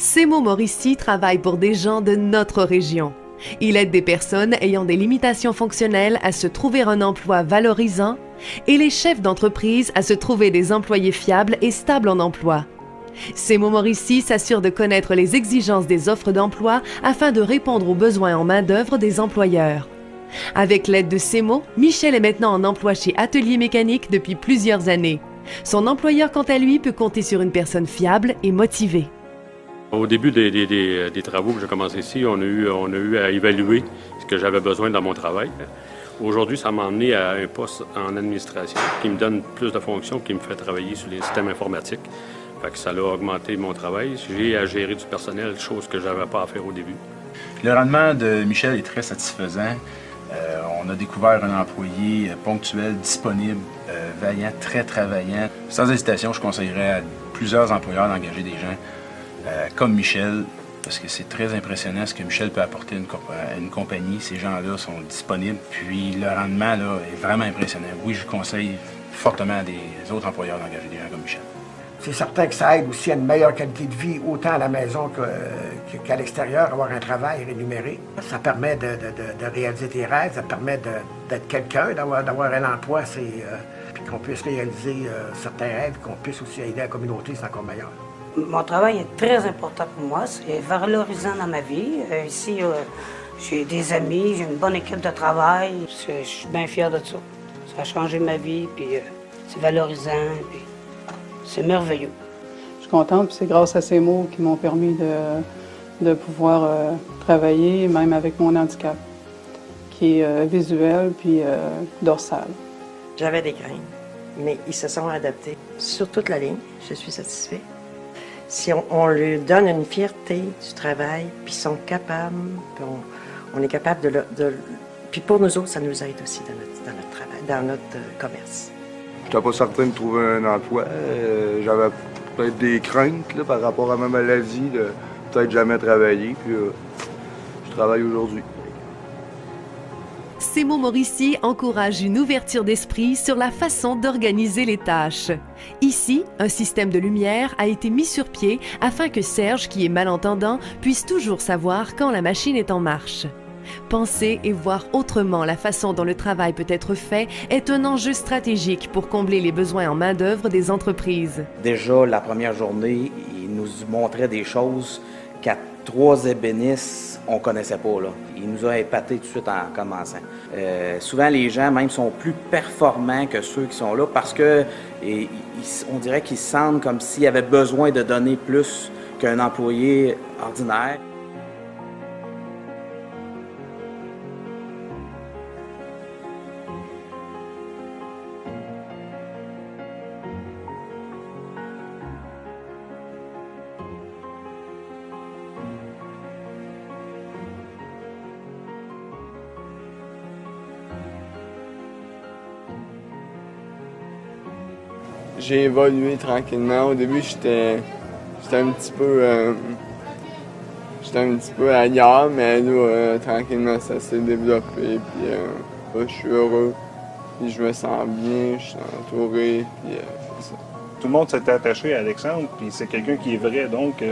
Semo Morici travaille pour des gens de notre région. Il aide des personnes ayant des limitations fonctionnelles à se trouver un emploi valorisant et les chefs d'entreprise à se trouver des employés fiables et stables en emploi. Semo Morici s'assure de connaître les exigences des offres d'emploi afin de répondre aux besoins en main-d'œuvre des employeurs. Avec l'aide de Semo, Michel est maintenant en emploi chez Atelier Mécanique depuis plusieurs années. Son employeur, quant à lui, peut compter sur une personne fiable et motivée. Au début des travaux que j'ai commencé ici, on a eu à évaluer ce que j'avais besoin dans mon travail. Aujourd'hui, ça m'a emmené à un poste en administration qui me donne plus de fonctions, qui me fait travailler sur les systèmes informatiques. Fait que ça a augmenté mon travail. J'ai à gérer du personnel, chose que je n'avais pas à faire au début. Le rendement de Michel est très satisfaisant. On a découvert un employé ponctuel, disponible, vaillant, très travaillant. Sans hésitation, je conseillerais à plusieurs employeurs d'engager des gens comme Michel, parce que c'est très impressionnant ce que Michel peut apporter à une compagnie. Ces gens-là sont disponibles, puis le rendement là, est vraiment impressionnant. Oui, je conseille fortement à des autres employeurs d'engager des gens comme Michel. C'est certain que ça aide aussi à une meilleure qualité de vie, autant à la maison qu'à l'extérieur, avoir un travail rémunéré. Ça permet de réaliser tes rêves, ça permet d'être quelqu'un, d'avoir un emploi, puis qu'on puisse réaliser certains rêves, qu'on puisse aussi aider la communauté, c'est encore meilleur. Mon travail est très important pour moi, c'est valorisant dans ma vie. Ici, j'ai des amis, j'ai une bonne équipe de travail, je suis bien fier de ça. Ça a changé ma vie, puis c'est valorisant, puis c'est merveilleux. Je suis contente, puis c'est grâce à ces mots qui m'ont permis de pouvoir travailler, même avec mon handicap, qui est visuel puis dorsal. J'avais des craintes, mais ils se sont adaptés sur toute la ligne. Je suis satisfaite. Si on leur donne une fierté du travail, puis ils sont capables, puis on est capable de... Puis pour nous autres, ça nous aide aussi dans notre travail, dans notre commerce. Je n'étais pas certain de trouver un emploi. J'avais peut-être des craintes là, par rapport à ma maladie, de peut-être jamais travailler, puis je travaille aujourd'hui. Semo Morici encourage une ouverture d'esprit sur la façon d'organiser les tâches. Ici, un système de lumière a été mis sur pied afin que Serge, qui est malentendant, puisse toujours savoir quand la machine est en marche. Penser et voir autrement la façon dont le travail peut être fait est un enjeu stratégique pour combler les besoins en main-d'œuvre des entreprises. Déjà, la première journée, il nous montrait des choses qu'à 3 ébénistes, on ne connaissait pas. Là. Il nous a épatés tout de suite en commençant. Souvent, les gens même sont plus performants que ceux qui sont là parce que on dirait qu'ils se sentent comme s'ils avaient besoin de donner plus qu'un employé ordinaire. J'ai évolué tranquillement. Au début, j'étais un petit peu ailleurs, mais là, tranquillement, ça s'est développé. Puis là, je suis heureux, puis je me sens bien, je suis entouré, puis c'est ça. Tout le monde s'est attaché à Alexandre, puis c'est quelqu'un qui est vrai, donc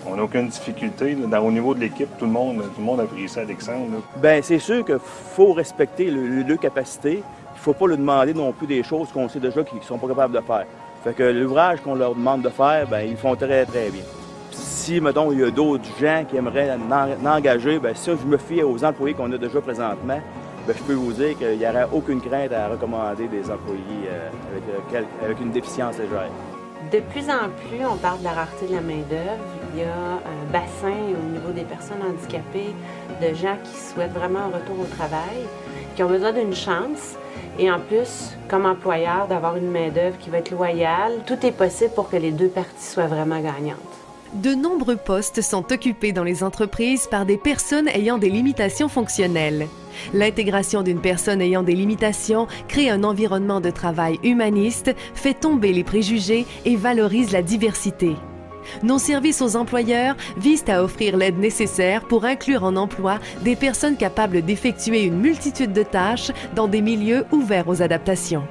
on n'a aucune difficulté. Au niveau de l'équipe, tout le monde apprécie Alexandre. Là. Bien, c'est sûr qu'il faut respecter les capacités. Il ne faut pas leur demander non plus des choses qu'on sait déjà qu'ils ne sont pas capables de faire. Fait que l'ouvrage qu'on leur demande de faire, bien, ils le font très, très bien. Si, mettons, il y a d'autres gens qui aimeraient l'engager, bien, ça, je me fie aux employés qu'on a déjà présentement, bien, je peux vous dire qu'il n'y aurait aucune crainte à recommander des employés avec une déficience légère. De plus en plus, on parle de la rareté de la main-d'œuvre. Il y a un bassin au niveau des personnes handicapées, de gens qui souhaitent vraiment un retour au travail, qui ont besoin d'une chance. Et en plus, comme employeur, d'avoir une main-d'œuvre qui va être loyale. Tout est possible pour que les deux parties soient vraiment gagnantes. De nombreux postes sont occupés dans les entreprises par des personnes ayant des limitations fonctionnelles. L'intégration d'une personne ayant des limitations crée un environnement de travail humaniste, fait tomber les préjugés et valorise la diversité. Nos services aux employeurs visent à offrir l'aide nécessaire pour inclure en emploi des personnes capables d'effectuer une multitude de tâches dans des milieux ouverts aux adaptations.